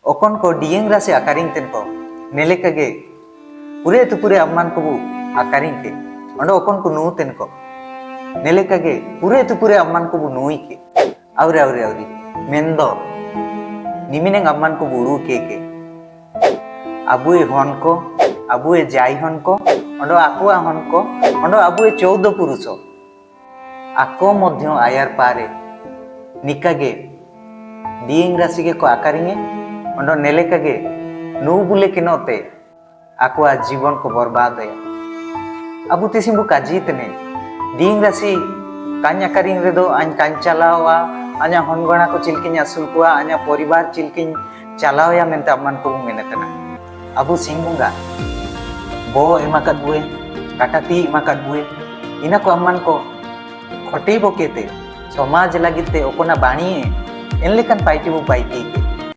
ओकन को डियंगरा से आकारिंग तेन को नेले कगे पूरे तो पूरे अम्मान को बु आकारिंग के अंडो ओकन को नु तेन को नेले कगे पूरे तो पूरे अम्मान को बु नुई के आवरे आवरे आवरे मेंदो निमिनेंग अम्मान को बुरू के अबुए हन को अबुए जाई हन को अंडो आकुआ हन को अंडो अबुए 14 पुरुष आको मध्य आयार पारे निकागे डियंग राशि के को आकारिंगे अंडो नेले कगे नु बुले के नोते आकुआ जीवन को बर्बाद है अबु तिसिंबु काजीतने डियंग राशि कान्या कारिंग रे दो आन कान चलावा आन्या हनगणा को चिलकिन असुल कुआ आन्या परिवार चिलकिन चलावया मेनते अम्मान को मेनेतना अबु सिंगुंगा बो एमाकत बुए काटाती एमाकत बुए इना को अम्मान को खटे बोकेते समाज लगिते ओकोना बाणीए एनलेकन पाइटी बु पाइटी के